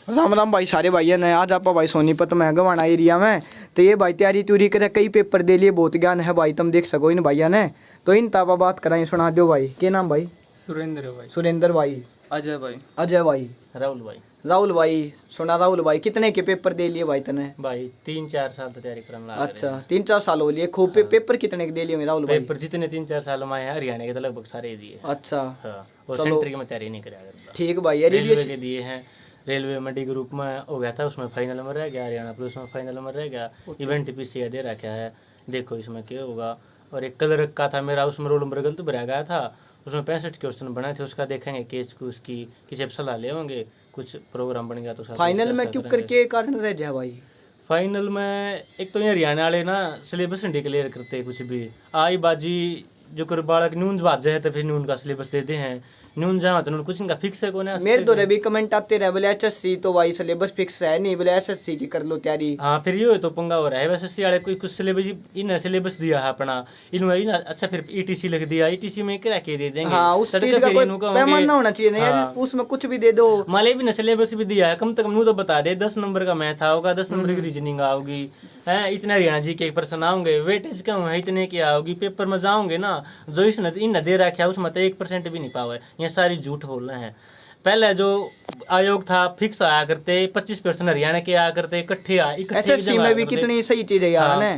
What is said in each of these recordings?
राम राम भाई सारे भाई ने। आज आप भाई सोनीपत में गवाना एरिया में तो ये भाई तैयारी त्यूरी करे कई पेपर दे लिए, बहुत ज्ञान है भाई, तुम देख सको इन भैया ने। तो इन ताबा बात कराएं, सुना दो भाई। क्या नाम भाई? सुरेंद्र भाई। सुरेंद्र भाई। अजय भाई। अजय भाई। राहुल भाई। राहुल भाई। सुना राहुल भाई, कितने के पेपर दे लिए भाई तने? भाई 3-4 साल तो तैयारी करने लगा। अच्छा 3-4 साल हो लिए खूब। पेपर कितने के दे लिए राहुल भाई? पेपर जितने 3-4 साल में आए हरियाणा के तो लगभग सारे दिए। अच्छा और सेंटर की मैं तैयारी नहीं करा। ठीक भाई। रेलवे के दिए हैं, रेलवे में डी ग्रुप में हो गया था, उसमें फाइनल में रह गया। हरियाणा पुलिस में फाइनल में रह गया। इवेंट पीसी का दे रखा है, देखो इसमें क्या होगा। और एक कलर का था मेरा, उसमें रोल नंबर गलत भरा गया था, उसमें 65 क्वेश्चन बने थे। उसका देखेंगे केस को, उसकी किसी सलाह ले होंगे, कुछ प्रोग्राम बन गया तो फाइनल में क्यों करके कारण रह जाए भाई? फाइनल में एक तो ये हरियाणा वाले ना सिलेबस नहीं डिक्लेयर करते कुछ भी। आई बाजी जो कर बालक नून बाज जाए तो फिर नून का सिलेबस देते हैं, नून जहाँ तो कुछ इनका फिक्स है। कौन है मेरे तो भी कमेंट आते रहे बोले एचएससी तो भाई सिलेबस फिक्स है नहीं, बोले एसएससी की कर लो तैयारी। हाँ फिर ये तो पंगा हो रहा है। वैसे एसएससी वाले कोई कुछ सिलेबस इन सिलेबस दिया है अपना, इन्होंने अच्छा फिर ईटीसी लिख दिया, ईटीसी में क्या के दे देंगे। हाँ उस चीज का कोई पैमाना होना चाहिए ना यार, उसमें कुछ भी दे दो। माले भी ना सिलेबस भी दिया है, कम से कम नू तो बता दे 10 नंबर का मैथ आओगा, 10 नंबर की रीजनिंग आओगी, है इतने हरियाणा जी के प्रश्न आओगे, वेटेज क्यों है इतने की आओगी। पेपर में जाओगे ना जो इसने इन दे रखा है उसमें तो 1% भी नहीं पावा है। ये सारी झूठ बोल रहे हैं। पहले जो आयोग था फिक्स आया करते, 25% हरियाणा के आया करते इकट्ठे। एसएससी में भी कितनी सही चीज है यार ने।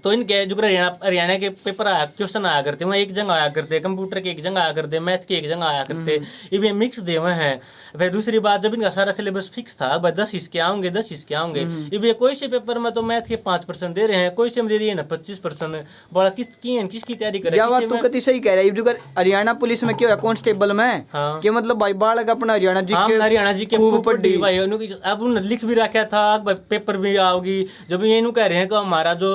तो इनके जो हरियाणा के पेपर आया क्वेश्चन आया करते वहाँ एक जगह आया करते, कंप्यूटर के एक जगह आया करते, मैथ के एक जगह आया करते, ये मिक्स दे हुए हैं। फिर दूसरी बात, जब इनका सारा सिलेबस फिक्स था 10 इसके आएंगे 10 इसके आएंगे, ये कोई से पेपर में तो मैथ के 5% दे रहे हैं, कोई से में दे दिए ना 25%। बड़ा किसकी तैयारी करे। यह बात तो कति सही कह रहा है। जो हरियाणा पुलिस में क्या है कांस्टेबल में कि मतलब भाई बालक अपना हरियाणा जी के खूब पढ़ी भाई। अब उन्होंने लिख भी रखा था पेपर भी आओगी। जब ये कह रहे हैं कि हमारा जो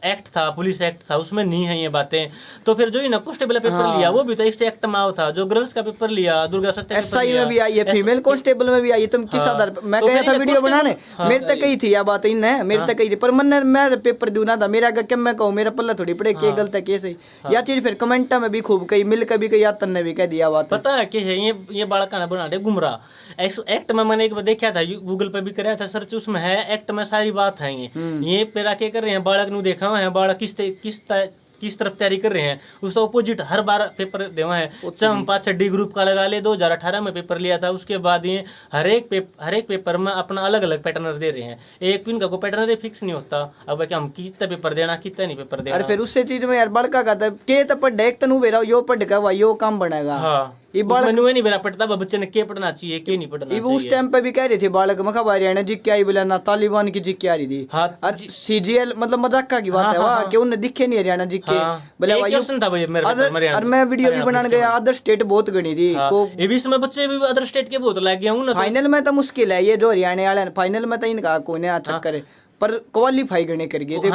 एक्ट था, पुलिस एक्ट था, उसमें नहीं है ये बातें। तो फिर जो ना कांस्टेबल पेपर लिया वो भी तो इस एक्ट में था। जो गर्ल्स का पेपर लिया, दुर्गा सत्य एसआई में भी आई है, फीमेल कांस्टेबल में भी आई है। तुम किस आधार पर? मैं गया था वीडियो बनाने, मेरे तक कही थी यह बात इनने, मेरे तक कही थी, पर मैं पेपर दूना था मेरा क्या मैं कहूँ, मेरा पल्ला थोड़ी पड़े के गलत है के सही। यह चीज फिर कमेंट में भी खूब कही, मिल के भी कही, यातन ने भी कह दिया बात। पता है कि ये बालक ना बना दे गुमराह। एक्ट में मैंने एक बार देखा था, गूगल पे भी कराया था सर्च, उसमें है एक्ट में सारी बात है। ये पेरा के कर रहे हैं बालक नु देखा हुआ है, बालक किस तरफ तैयारी कर रहे हैं उसका अपोजिट हर बार पेपर देवा है। हम 5 डी ग्रुप का लगा ले, 2018 में पेपर लिया था, उसके बाद ये हर एक पेपर में अपना अलग अलग पैटर्न दे रहे हैं। एक इनका कोई पैटर्न फिक्स नहीं होता। अब क्या हम कितना पेपर देना कितना नहीं पेपर देना। अरे फिर उससे चीज में यार बड़का का के तो पढ़ एक तनु बेरा यो पढ़ का भाई यो काम बनेगा। हाँ ये बालक नहीं बेरा पढ़ता बच्चे ने के पढ़ना चाहिए के नहीं पढ़ना चाहिए। उस टाइम पे भी कह रहे थे बालक मखा हरियाणा जी क्या बोला ना, तालिबान की जी क्या रही थी। हाँ सीजीएल मतलब मजाक की बात है वाह कि उन्हें दिखे नहीं हरियाणा जी के बोले भाई था भाई मेरे। और मैं वीडियो भी बनाने गया, अदर स्टेट बहुत गणी थी को ये भी इसमें बच्चे भी अदर स्टेट के बहुत लग गया हूं ना। फाइनल में तो मुश्किल है, ये जो हरियाणा वाले फाइनल में तो इनका कोई नहीं चक्कर है, पर क्वालीफाई करने कर गए थे।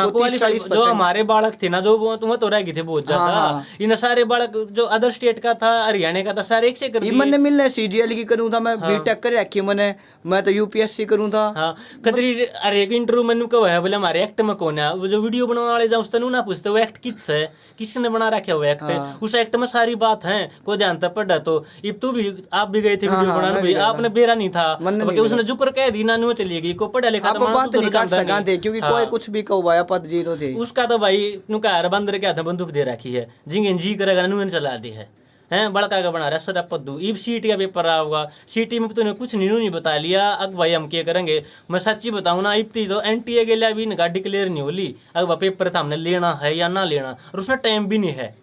जो हमारे बालक थे ना जो वो तो रह गए थे बहुत ज्यादा। इन सारे बालक जो अदर स्टेट का था, हरियाणा का था, सारे एक से कर दिए। मैंने मिलने सीजीएल की करूं था, मैं बीटेक कर रखी मैंने, मैं तो यूपीएससी करूं था। हाँ कदरी अरे एक इंटरव्यू मैंने कहा है बोले हमारे एक्ट में कौन है, वो जो वीडियो बनाने वाले जाओ उसने ना पूछते वो एक्ट किस है, किसने बना रखा वो एक्ट। उस एक्ट में सारी बात है को जानता पड़ा। तो अब तू भी आप भी गए थे वीडियो बनाने, आपने बेरा नहीं था, उसने जुकर कह दी ना चली गई को पढ़ा लिखा था क्योंकि कोई कुछ भी कहो भाई पद जीरो थे उसका। तो भाई नुका बंदर क्या था, बंदूक दे रखी है, जिंगे जी करेगा नु चला दी है बड़का का बना रहा है सर पद्दू। इब सीटी का पेपर रहा होगा, सीटी में तूने कुछ नहीं बता लिया। अब भाई हम क्या करेंगे, मैं सच्ची बताऊं ना, इब तो एनटीए के लिए अभी इनका डिक्लेयर नहीं होली। अब पेपर था हमने लेना है या ना लेना, और उसमें टाइम भी नहीं है।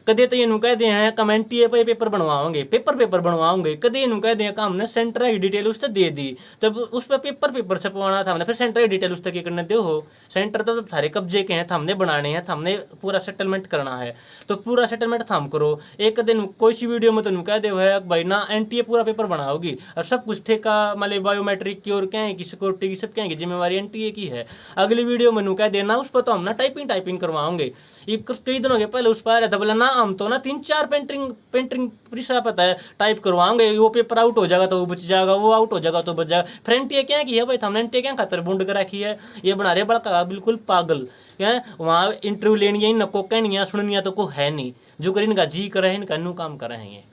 कदे तो ये कह दे हैं कमेंटिए पे पेपर बनवाओगे, पेपर बनवाओगे। कदे ये कह दे हमने सेंटर की डिटेल उससे दे दी, तब उस पर पेपर छपवाना था हमने, फिर सेंटर की डिटेल उससे क्या करने दो हो। सेंटर तो सारे कब्जे के हैं, हमने बनाने हैं, हमने पूरा सेटलमेंट करना है, तो पूरा सेटलमेंट थम करो। एक दिन कोई सी वीडियो में तो कह दे भाई ना एनटीए पूरा पेपर बनाओगी और सब कुछ ठेका मतलब बायोमेट्रिक की और क्या है की सिक्योरिटी की सब क्या है जिम्मेवारी एनटीए की है। अगली वीडियो में कह देना उस पर तो हम ना टाइपिंग करवाओगे। कई दिनों के पहले उस पर था बोला ना हम तो ना 3-4 पेंटिंग परीक्षा पता है टाइप करवाओगे, वो पेपर आउट हो जाएगा तो वो बच जाएगा, वो आउट हो जाएगा तो बच जाएगा। फ्रेंट ये क्या की है भाई, हमने एनटीए क्या खातर बूंद कर रखी है, ये बना रहे बड़ा बिल्कुल पागल है। वहाँ इंटरव्यू लेनी है, नको कहनी सुननी तो को है नहीं, जो कर इनका जी करे इनका नू काम कर रहे हैं।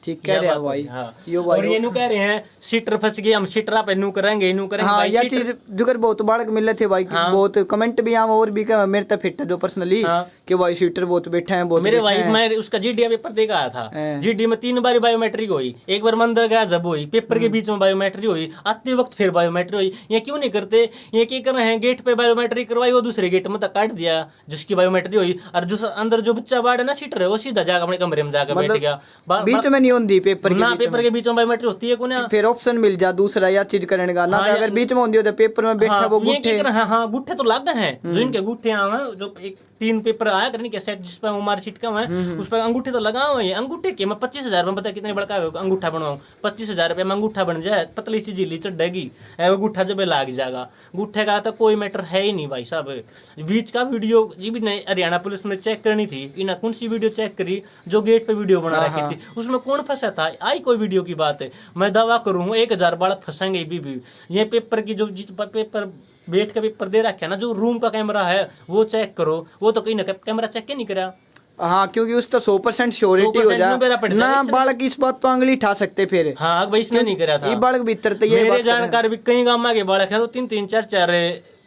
ठीक कह रहे हैं भाई। यो भाई और ये नु कह रहे हैं सीटर फंस गए, हम सीटरा पे नु करेंगे हाँ, ये चीज जुगर बहुत बालक मिले थे भाई। बहुत कमेंट भी आम और भी मेरे तक फिट है जो पर्सनली कि भाई सीटर बहुत बैठे हैं बहुत मेरे भाई। मैं उसका जीडी पेपर दे आया था, जीडी में 3 बार बायोमेट्रिक हुई, एक बार मंदिर गया जब हुई, पेपर के बीच में बायोमेट्रिक हुई, आते वक्त फिर बायोमेट्रिक हुई। ये क्यों नहीं करते, ये क्या कर रहे हैं, गेट पे बायोमेट्रिक करवाई, वो दूसरे गेट में तक काट दिया जिसकी बायोमेट्रिक हुई, और जो अंदर जो बच्चा बाढ़ है ना सीटर है, वो सीधा जाकर अपने कमरे में जाकर बैठ गया। बीच में नहीं होती पेपर के बीच में बायोमेट्रिक होती है को ना, फिर ऑप्शन मिल जा दूसरा या चीज करने का ना। अगर बीच में होती हो तो पेपर में बैठा वो गुट्ठे। हाँ गुट्ठे तो लग गए हैं, जो इनके गुट्ठे आए जो 3 पेपर आया करने के सेट जिस पर उमार सीट का है उस पर अंगूठे तो लगा हुए हैं। अंगूठे के मैं 25,000 में पता कितने बड़का अंगूठा बनवाऊं, 25,000 रुपये में अंगूठा बन जाए, पतली सी झीली चढ़ेगी वो गुट्ठा जब लाग जाएगा। गुट्ठे का तो कोई मैटर है ही नहीं भाई साहब। बीच का वीडियो ये भी नहीं हरियाणा पुलिस ने चेक करनी थी, इन्हें कौन सी वीडियो चेक करी जो गेट पे वीडियो बना रखी थी, उसमें कौन फंसा था, आई कोई वीडियो की बात है। मैं दावा करूँ 1000 बालक फंसेंगे भी। ये पेपर की जो पेपर बैठ का पेपर दे रखा है ना, जो रूम का कैमरा है वो चेक करो, वो तो कहीं ना कैमरा चेक ही नहीं करा। हाँ, क्योंकि उस तो 100% श्योरिटी हो जाए ना, बालक इस बात पर उंगली उठा सकते फिर। हाँ भाई इसने नहीं करा था, ये बालक भीतर तो ये मेरे जानकार भी कई गांव में बालक है तो 3-3 4-4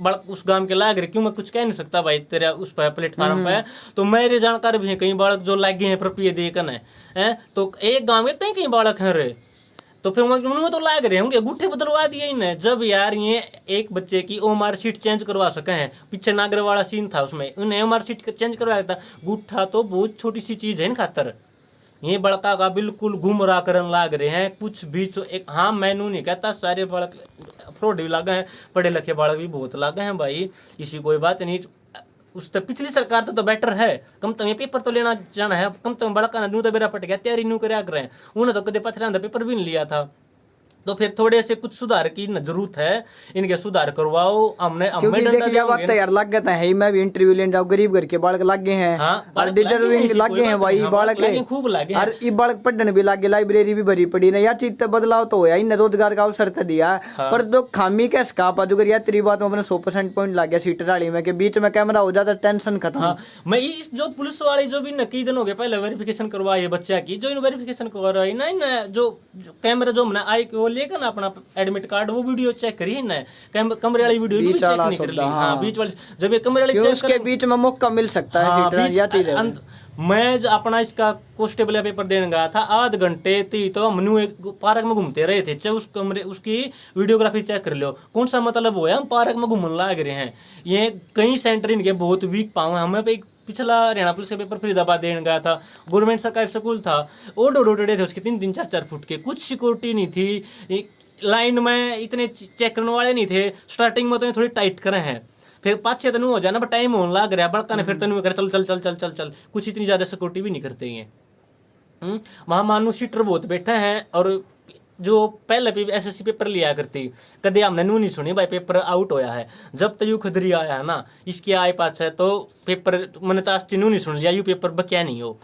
बालक उस गांव के लाग रहे। क्यों मैं कुछ कह नहीं सकता भाई तेरा उस पर प्लेटफॉर्म पे, तो मेरे जानकार भी है कई बालक जो लागे हैं प्रपिय देखन है, तो एक गाँव के कई बालक हैं रे, तो फिर उन्होंने तो लाग रहे होंगे गुट्ठे बदलवा दिए इन्हें। जब यार ये एक बच्चे की ओमार शीट चेंज करवा सके हैं, पीछे नागर वाला सीन था उसमें उन्हें ओमार शीट चेंज करवाया था। गुट्ठा तो बहुत छोटी सी चीज है इन खातर, ये बड़का का बिल्कुल गुमराह करन लाग रहे हैं कुछ भी। तो एक हाँ मैनू नहीं कहता, सारे बालक फ्रॉड भी लागे हैं, पढ़े लिखे बालक भी बहुत लागे हैं भाई, इसी कोई बात नहीं। उस तो पिछली सरकार तो बेटर है, कम तो ये पेपर तो लेना जाना है, कम तो बड़ा का नू तो बेरा पट गया, तैयारी नू कर रहे हैं, उन्हें तो कदे पथरा पेपर भी नहीं लिया था। तो फिर थोड़े से कुछ सुधार की जरूरत है, इनके सुधार करवाओ। हमने यार लग गया है, मैं भी इंटरव्यू लेने जाऊँ, गरीब घर के बालक लगे हैं, डिजर्विंग लगे हैं भाई बालक, खूब लगे और ये बालक पढ़ने भी लगे, लाइब्रेरी भी भरी पड़ी ना, या चीज तो बदलाव तो होया, इन रोजगार का अवसर तो दिया। पर जो खामी का स्काप जो करिया तेरी बात में अपने 100% पॉइंट लग गया सीटर वाली में के बीच में कैमरा हो जाता टेंशन खत्म। मैं जो पुलिस वाली जो भी कई दिन हो गए पहले वेरिफिकेशन करवाई बच्चा की, जो वेरिफिकेशन करवाई ना जो कैमरा जो हमने आई लेकर ना अपना एडमिट कार्ड वो वीडियो चेक करी ना, कमरे वाली वीडियो भी चेक नहीं कर ली। हाँ बीच वाली जब ये कमरे वाली चेक उसके बीच में मौका मिल सकता है। मैं अपना इसका कांस्टेबल पेपर देने गया था, आध घंटे थी तो हम एक पार्क में घूमते रहे थे, चाहे उस कमरे उसकी वीडियोग्राफी चेक कर लो, कौन सा मतलब हो हम पार्क में घूमने लग रहे हैं। ये कई सेंटर इनके बहुत वीक पाओ हैं। हमें एक पिछला हरियाणा पुलिस का पेपर फरीदाबाद देने गया था, गवर्नमेंट सरकारी स्कूल था, ओडे थे उसके 3-3 4-4 फुट के, कुछ सिक्योरिटी नहीं थी, लाइन में इतने चेक करने वाले नहीं थे। स्टार्टिंग में तो थोड़ी टाइट करे हैं, फिर 5-6 दिन हो जाना, टाइम होने लग रहा बड़का ने, फिर तनु कर चल चल चल चल चल चल, कुछ इतनी ज्यादा सिक्योरिटी भी नहीं करते हैं। वहां मानो सीटर बहुत बैठे हैं, और जो पहले SSC पेपर लिया करती कदे हमने नू नहीं सुनी भाई पेपर आउट होया है। जब तक यू खदरी आया है ना, इसके आए पास है तो पेपर मैंने तो नू नहीं सुन लिया, यू पेपर बक्या नहीं हो।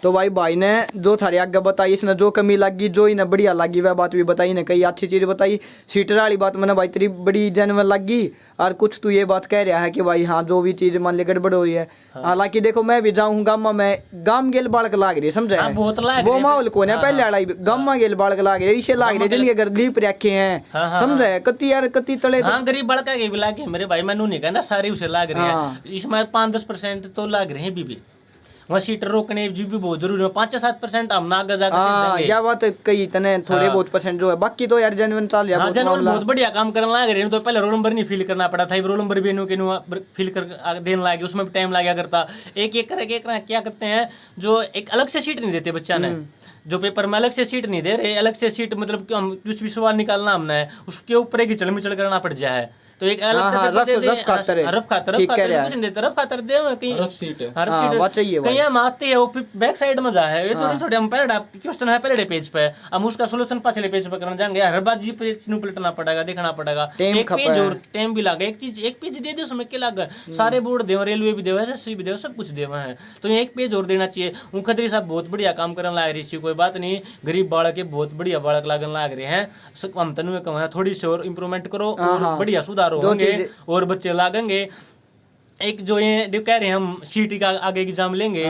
तो भाई ने जो थारे आगे बताई, इसने जो कमी लगी जो इन्हें बढ़िया लगी वह बात भी बताई ने, कई अच्छी चीज बताई। सीटर वाली बात मैंने भाई तेरी बड़ी जेन्युइन लगी, और कुछ तू ये बात कह रहा है कि भाई हाँ जो भी चीज मान ले गड़बड़ हो रही है। हालांकि देखो मैं भी जाऊँ गाँव में, गाँव गेल बालक लाग रही है, समझा है वो माहौल को ना पहले वाला गाँव में गेल बालक लाग रही है, इसे लाग रही है जिनके घर गरीब रखे हैं, समझा है कति यार कति तले गरीब बालक लागे मेरे भाई, मैं नहीं कहता सारे उसे लाग रहे हैं, इसमें 5-10% तो लाग रहे हैं भी वहाँ सीटर रोकने भी बहुत जरूरी है। 5-7% हम आगे जाकर क्या बात है, कई तने थोड़े बहुत % जो है, बाकी तो यार जेन्युइन चल रहा है, बहुत बढ़िया काम करने लग रहे हैं। तो पहले रोल नंबर नहीं फिल करना पड़ा था, रोल नंबर भी फिल कर देने लगे, उसमें भी टाइम लगा करता। एक करके क्या करते हैं, जो एक अलग से सीट नहीं देते बच्चा ने, जो पेपर में अलग से सीट नहीं दे रहे, अलग से सीट मतलब कि हम कुछ भी सवाल निकालना हमने है उसके ऊपर एक चढ़ मिचड़ करना पड़ जाए, तो एक अलग रफ खातर कहीं हम आते हैं वो बैक साइड में जा है, ये थोड़े हम पहले क्वेश्चन है पहले पेज पे, हम उसका सोल्यूशन पिछले पेज पे करना जाएंगे, हर बार जी पेज पलटना पड़ेगा, देखना पड़ेगा, एक पेज और टाइम भी लगा। एक पेज दे दे उसमें क्या लगा, सारे बोर्ड दे, रेलवे भी दे, SSC भी दे, सब कुछ दे है, तो एक पेज और देना चाहिए। खदरी साहब बहुत बढ़िया काम करने लग रही है, कोई बात नहीं, गरीब बालक के बहुत बढ़िया बालक लागन लग रहे हैं, हम तनु कम थोड़ी सी और इम्प्रूवमेंट करो और बढ़िया सुधार होंगे और बच्चे लागेंगे। एक जो ये कह रहे हैं हम CT का आगे एग्जाम लेंगे,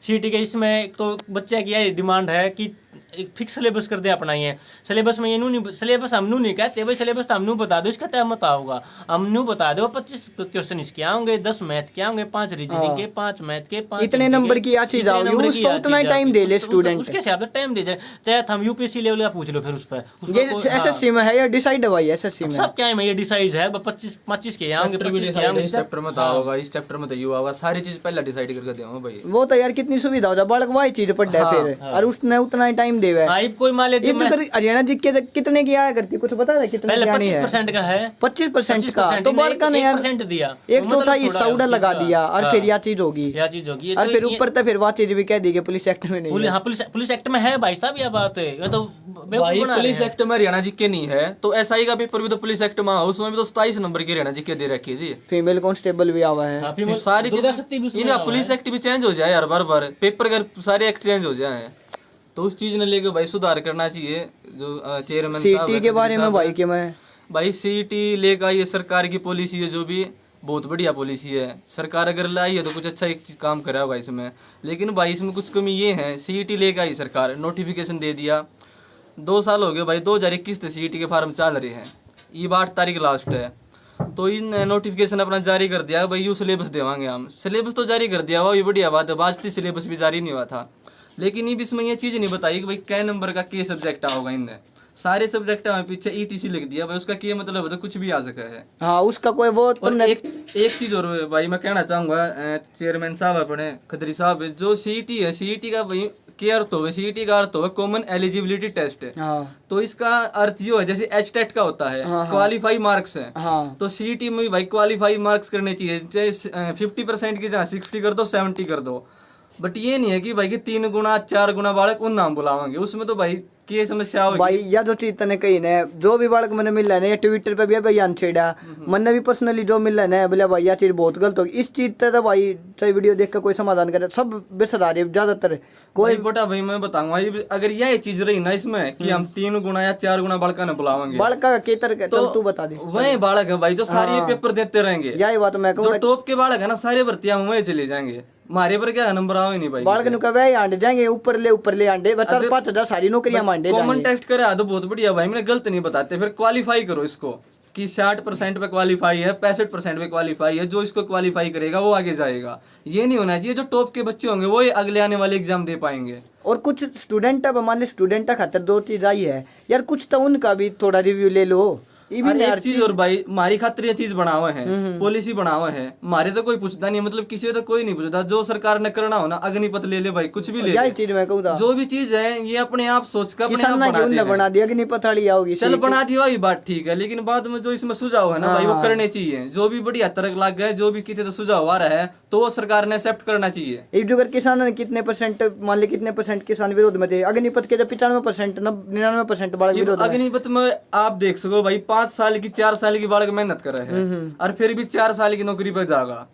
CT के इसमें तो बच्चे की यही डिमांड है कि एक फिक्स सिलेबस कर दे अपना। ये सिलेबस में ये नहीं, सिलेबस हम नहीं कहते भाई, सिलेबस तो हम बता दो, इसका तय मत होगा, हम बता दो 25 क्वेश्चन इसके आएंगे, 10 मैथ के आएंगे, 5 रीजनिंग के, 5 मैथ के, 5 इतने नंबर की चीज आओगी, उसको उतना टाइम दे ले स्टूडेंट, उसके हिसाब से टाइम दे जाए, चाहे हम यूपीएससी लेवल का पूछ लो फिर उस पर। ये एसएससी में है या डिसाइड है भाई? एसएससी में सब क्या है, ये डिसाइड है 25 के आएंगे, 25 के आएंगे, इस चैप्टर में होगा, इस चैप्टर में युवा होगा, सारी चीज पहले डिसाइड करके देंगे भाई। वो तो यार कितनी सुविधा हो जाए, बालक वही चीज पढ़ रहा है फिर, और उसने उतना ही टाइम देवे। कोई मान ले हरियाणा जी के कितने की आया करती, कुछ पता है कितने? 25% का है, 25% का तो बालक ने यार दिया, 1/4 हिस्सा उड़ा लगा दिया, और फिर यह चीज होगी, और फिर ऊपर तो फिर वह चीज भी कह दी कि पुलिस एक्ट में नहीं है। पुलिस एक्ट में है भाई साहब, यह बात है, ये तो भाई पुलिस एक्ट में हरियाणा जी के नहीं है, तो एसआई का पेपर भी तो पुलिस एक्ट में, उसमें भी तो 27 नंबर की हरियाणा जी के दे रखी है जी। फीमेल कांस्टेबल भी आवा है, सारी चीज पुलिस एक्ट भी चेंज हो जाए यार, बार बार पेपर का सारे एक्ट चेंज हो जाए, तो उस चीज ने लेके भाई सुधार करना चाहिए। जो चेयरमैन सीटी के बारे में भाई, कि मैं भाई सीटी लेगा, ये सरकार की पॉलिसी है, जो भी बहुत बढ़िया पॉलिसी है, सरकार अगर लाई है तो कुछ अच्छा एक चीज काम करा है भाई इसमें। लेकिन भाई इसमें कुछ कमी ये है, सीईटी लेकर आई सरकार, नोटिफिकेशन दे दिया, 2 साल हो गए भाई, 2021 से सीईटी के फार्म चल रहे हैं, ये 8 तारीख लास्ट है, तो इन नोटिफिकेशन अपना जारी कर दिया भाई, यू सिलेबस देवांगे हम, सिलेबस तो जारी कर दिया हुआ, ये बढ़िया बात है, बाजती सिलेबस भी जारी नहीं हुआ था, लेकिन ये इसमें ये चीज़ नहीं बताई कि भाई क्या नंबर का के सब्जेक्ट आओगा, इनने सारे सब्जेक्ट में पीछे ईटीसी लिख दिया भाई, उसका क्या मतलब है, तो कुछ भी आ सका है। हाँ, उसका कोई वो एक चीज और भाई मैं कहना चाहूंगा, चेयरमैन साहब अपने खत्री साहब, जो सीईटी है, सीईटी का भाई क्या अर्थ होगा, सीईटी का अर्थ होगा कॉमन एलिजिबिलिटी टेस्ट है। तो इसका अर्थ ये है जैसे एचटेट का होता है, क्वालिफाई मार्क्स है, तो सीईटी में भाई क्वालिफाई मार्क्स करने चाहिए, चाहे 50% की जहाँ 60 कर दो, 70 कर दो, बट ये नहीं है कि भाई कि 3 गुना 4 गुना बालक उन नाम बुलावांगे, उसमें तो भाई की समस्या होगी भाई। या जो चीज तने कही ने, जो भी बालक मैंने मिल रहा है ट्विटर पे भी बयान छेड़ा, मैंने भी पर्सनली जो मिल रहा है, बोले भाई यह चीज बहुत गलत होगी, इस चीज से तो भाई चाहे वीडियो देख कर कोई समाधान करे, सब बेसदार है ज्यादातर। कोई बेटा भाई मैं बताऊंगा, अगर यह चीज रही ना इसमें कि हम 3 गुना या 4 गुना बालका न बुलावांगे, बालक का केतर तो तू बता दे, वही बालक है भाई जो सारे पेपर देते रहेंगे, यही बात मैं कहूँ, टॉप के बालक है ना, सारे भर्तियां वही चले जाएंगे, हमारे पर क्या नंबर आओ नहीं भाई, बालक नु कवे आंडे जाएंगे, ऊपर ले आंडे, 4-5 सारी नौकरियां मांडे जाएंगे। कॉमन टेस्ट करे तो बहुत बढ़िया भाई, मैंने गलत नहीं बताते, फिर क्वालिफाई करो इसको कि 60% पे क्वालिफाई है, 65% पे क्वालिफाई है, जो इसको क्वालिफाई करेगा वो आगे जाएगा। ये नहीं होना चाहिए जो टॉप के बच्चे होंगे वो अगले आने वाले एग्जाम दे पाएंगे। और कुछ स्टूडेंट, अब मान ली स्टूडेंट खातर 2 चीज आई है यार, कुछ तो उनका भी थोड़ा रिव्यू ले लो। एक चीज और भाई, हमारी खातिर ये चीज बनावा है, पॉलिसी बनावा है, हमारे तो कोई पूछता नहीं, मतलब किसी तो कोई नहीं पूछता, जो सरकार ने करना हो ना, अग्निपथ ले ले भाई, कुछ भी ले ले, चीज मैं कहूँ जो भी चीज है ये अपने आप सोच कर बना दिया, अग्निपथ वाली आओगी, चल बना दिया वही बात ठीक है, लेकिन बाद में जो इसमें सुझाव है ना भाई वो करने चाहिए, जो भी बढ़िया तरक लग गए, जो भी किसी तो सुझाव आ रहा है तो वो सरकार ने एक्सेप्ट करना चाहिए। अगर किसान ने कितने परसेंट, मान ली कितने परसेंट किसान विरोध में थे, अग्निपथ के 95%, 99% बालक विरोध। अग्निपथ में आप देख सको भाई 5 साल की 4 साल की बालक मेहनत कर रहे हैं, और फिर भी 4 साल की नौकरी पर जाएगा,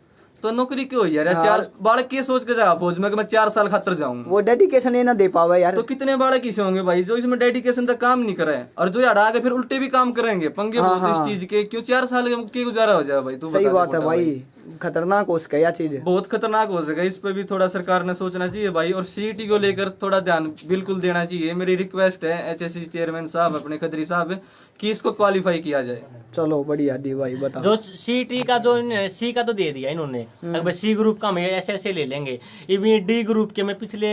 तो नौकरी क्यों यार? 4 बालक के सोच के जाएगा फौज में कि मैं 4 साल खातर जाऊं, वो डेडिकेशन ये ना दे पावे यार। तो कितने बालक इसे होंगे भाई जो इसमें डेडिकेशन तक काम नहीं करे, और जो यार आगे फिर उल्टे भी काम करेंगे, पंगे बहुत इस चीज के, क्यों 4 साल के गुजारा हो जाए भाई? तू सही बात है भाई, खतरनाक हो सके, यह चीज बहुत खतरनाक हो सके, इस पे भी थोड़ा सरकार ने सोचना चाहिए भाई, और सीईटी को लेकर थोड़ा ध्यान बिल्कुल देना चाहिए। मेरी रिक्वेस्ट है एचएससी चेयरमैन साहब अपने खत्री साहब कि इसको क्वालिफाई किया जाए। चलो बढ़िया दी भाई, बता। जो सीईटी का जो सी का तो दे दिया इन्होंने, अगर सी ग्रुप का हम ऐसे ले लेंगे, इवन डी ग्रुप के में पिछले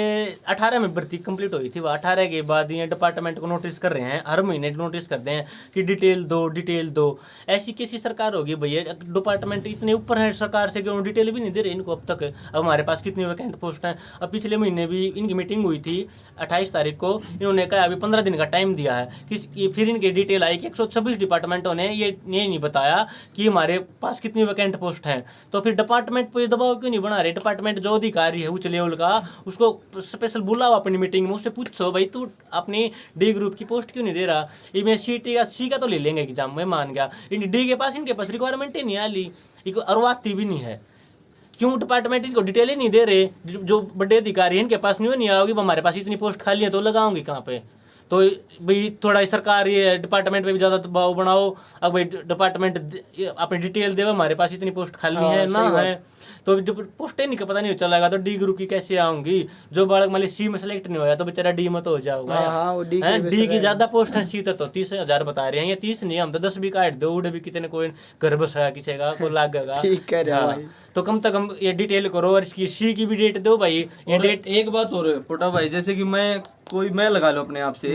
18 में भर्ती कंप्लीट हुई थी, वो 18 के बाद ये डिपार्टमेंट को नोटिस कर रहे हैं, हर महीने नोटिस करते हैं कि डिटेल दो। ऐसी कैसी सरकार होगी भैया? डिपार्टमेंट इतने ऊपर है सरकार से, क्यों डिटेल भी नहीं दे रहे इनको अब तक। अब हमारे पास कितनी वैकेंट पोस्ट हैं? अब पिछले महीने भी इनकी मीटिंग हुई थी 28 तारीख को, इन्होंने कहा अभी 15 दिन का टाइम दिया है कि फिर इनके डिटेल आई कि 126 डिपार्टमेंटों ने ये नहीं बताया कि हमारे पास कितनी वैकेंट पोस्ट हैं। तो फिर डिपार्टमेंट पर दबाव क्यों नहीं बना रहे? डिपार्टमेंट जो अधिकारी है उच्च लेवल का, उसको स्पेशल बुलाओ अपनी मीटिंग में, उससे पूछो भाई तू अपनी डी ग्रुप की पोस्ट क्यों नहीं दे रहा? इनमें सी का तो ले लेंगे एग्जाम में, मान गया। डी के पास इनके पास रिक्वायरमेंट ही नहीं आली, और आती भी नहीं है। क्यों डिपार्टमेंट इनको डिटेल ही नहीं दे रहे? जो बड़े अधिकारी हैं इनके पास नहीं आओगी, हमारे पास इतनी पोस्ट खाली है तो लगाओगे कहाँ पे? तो भाई थोड़ा सरकार ये डिपार्टमेंट पे भी ज्यादा दबाव बनाओ। अब भाई डिपार्टमेंट अपनी डिटेल दे, हमारे पास इतनी पोस्ट खाली है ना है, तो पोस्टें नहीं पता नहीं चलेगा तो डी ग्रुप की कैसे आऊंगी। जो बालक मान ली सी में सेलेक्ट नहीं होया तो बेचारा डी में तो हो जाओगा। डी की ज्यादा पोस्ट है, सी तो 30,000 बता रहे हैं, ये 30 नहीं, हम तो 10 भी काट दो, उड़े भी कितने कोई घर बसाया किसी का को लागेगा। तो कम से कम ये डिटेल करो और इसकी सी की भी डेट दो भाई। ये डेट एक बात और पोटा भाई, जैसे कि मैं लगा लो अपने आप से,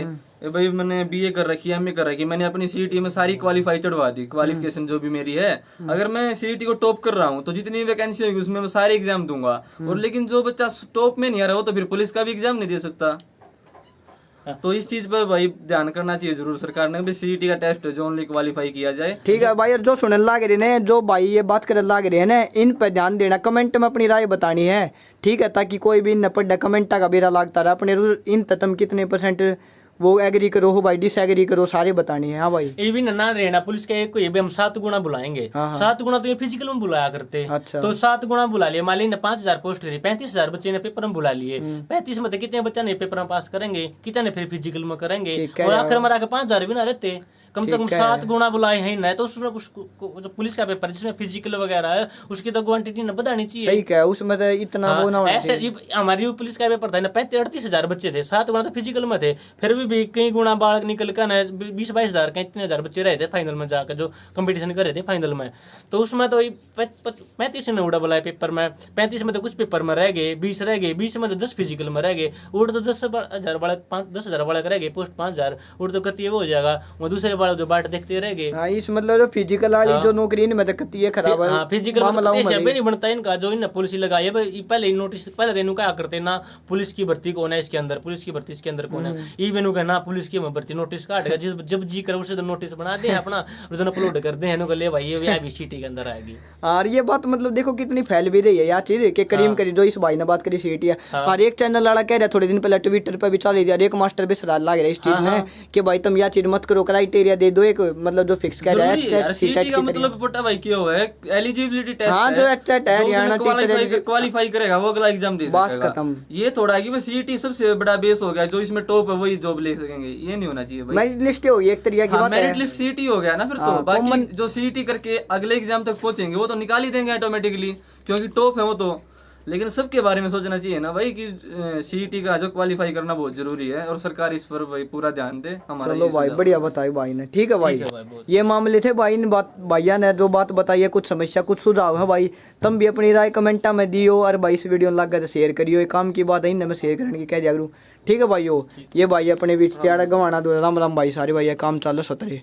भाई मैंने बीए कर रखी है, एमए कर रखी है, मैंने अपनी सीईटी में सारी क्वालिफाई चढ़वा दी, क्वालिफिकेशन जो भी मेरी है। अगर मैं सीईटी को टॉप कर रहा हूँ तो जितनी वैकेंसी होगी उसमें मैं सारे एग्जाम दूंगा। और लेकिन जो बच्चा टॉप में नहीं आ रहा हो तो फिर पुलिस का भी एग्जाम नहीं दे सकता। तो इस चीज पर भाई ध्यान करना चाहिए जरूर सरकार ने भी, सीईटी का टेस्ट जो ओनली क्वालिफाई किया जाए। ठीक है भाई, और जो सुनने लग रहे हैं, जो भाई ये बात करने लग रहे हैं ना, इन पर ध्यान देना, कमेंट में अपनी राय बतानी है, ठीक है, ताकि कोई भी न पढ़ा कमेंट का बेरा लगता रहा। अपने इन तम कितने % वो एग्री करो हो भाई, डिसएग्री करो, सारे बतानी है। हाँ भाई, ये भी ना रहना पुलिस के कोई भी हम 7 गुना बुलाएंगे। 7 गुना तो ये फिजिकल में बुलाया करते। अच्छा। तो 7 गुना बुला लिए, मान ली 5,000 पोस्ट करी, 35,000 बच्चे ने पेपर में बुला लिए। 35 में कितने बच्चा ने पेपर में पास करेंगे, कितने फिर फिजिकल में करेंगे, और आखिर में 5,000 भी ना रहते। कम से कम 7 गुना बुलाए हैं ना, तो उसमें जो पुलिस का पेपर जिसमें फिजिकल वगैरह है उसकी तो क्वांटिटी न बढ़ानी चाहिए। सही क्या, उसमें तो इतना वो ना ऐसे हमारी पुलिस का पेपर था ना, 38,000 बच्चे थे, 7 गुना तो फिजिकल में थे, फिर भी कई गुना बालक निकल कर 20-22,000 कहीं 3,000 बच्चे रहे थे फाइनल में जाकर, जो कंपटीशन कर रहे थे फाइनल में। तो उसमें तो 35 ने उड़ा बुलाए पेपर में, 35 में तो कुछ पेपर में रह गए, 20 रह गए, 20 में तो 10 फिजिकल में रह गए, उड़ तो 10,000 बालक 10,000 बालक रह गए, पोस्ट 5,000 उड़ तो कती वो हो जाएगा, वो दूसरे जो बाट देखते रह गए। हाँ, इस मतलब जो फिजिकल वाली जो नौकरी इनमें दिक्कत ये खराब है। हाँ, फिजिकल नहीं बनता इनका, जो इन पुलिस लगाई है पहले नोटिस पहले दिन क्या करते ना, पुलिस की भर्ती कौन है इसके अंदर, पुलिस की भर्ती इसके अंदर कौन है, ई मेनू का ना पुलिस की भर्ती नोटिस काटेगा, जब जी कर उसे तो नोटिस बना दे अपना, उस दिन अपलोड कर दे ले भाई ये भी सीटी के अंदर आएगी। और ये बात मतलब देखो कितनी फैल भी रही है यार चीज के करीम करी, जो इस भाई ने बात करी सीटी है। और एक चैनल वाला कह रहा थोड़े दिन पहले ट्विटर पर भी चल दिया, एक मास्टर भी सलाह लग रहा है इस चीज में कि भाई तुम यह चीज मत करो, क्राइटेरिया दे दो एक, मतलब जो फिक्स कर रहा है सीटी का मतलब पोटा भाई क्या है, एलिजिबिलिटी टेस्ट। हाँ, जो एचटेट है हरियाणा टीचर क्वालिफाई करेगा वो अगला एग्जाम दे सकेगा। खत्म। ये थोड़ा है कि बस सीटी सबसे बड़ा बेस हो गया, जो इसमें टॉप है वही जॉब ले सकेंगे, ये नहीं होना चाहिए भाई। मेरिट लिस्ट हो गई एक तरीके की बात है, मेरिट लिस्ट सीटी हो गया ना फिर तो बाकी जो सीटी करके अगले एग्जाम तक पहुंचेंगे वो तो निकाल ही देंगे ऑटोमेटिकली, क्योंकि टॉप है वो तो। लेकिन सबके बारे में सोचना चाहिए ना भाई कि सीईटी का जो क्वालिफाई करना बहुत जरूरी है, और सरकार इस पर भाई पूरा ध्यान दे हमारा। चलो भाई, बढ़िया बताई भाई ने। ठीक है भाई, ये मामले थे भाई ने, भैया ने जो बात बताई है, कुछ समस्या कुछ सुझाव है भाई, तुम भी अपनी राय कमेंटा में दियो, और भाई इस वीडियो लग गया तो शेयर करियो, एक काम की बात है इनमें शेयर करने की कह दिया करूँ। ठीक है भाई, ये भाई अपने बीच त्याड़ा गवाना दो राम राम भाई सारे भाई, काम चालो सतरे।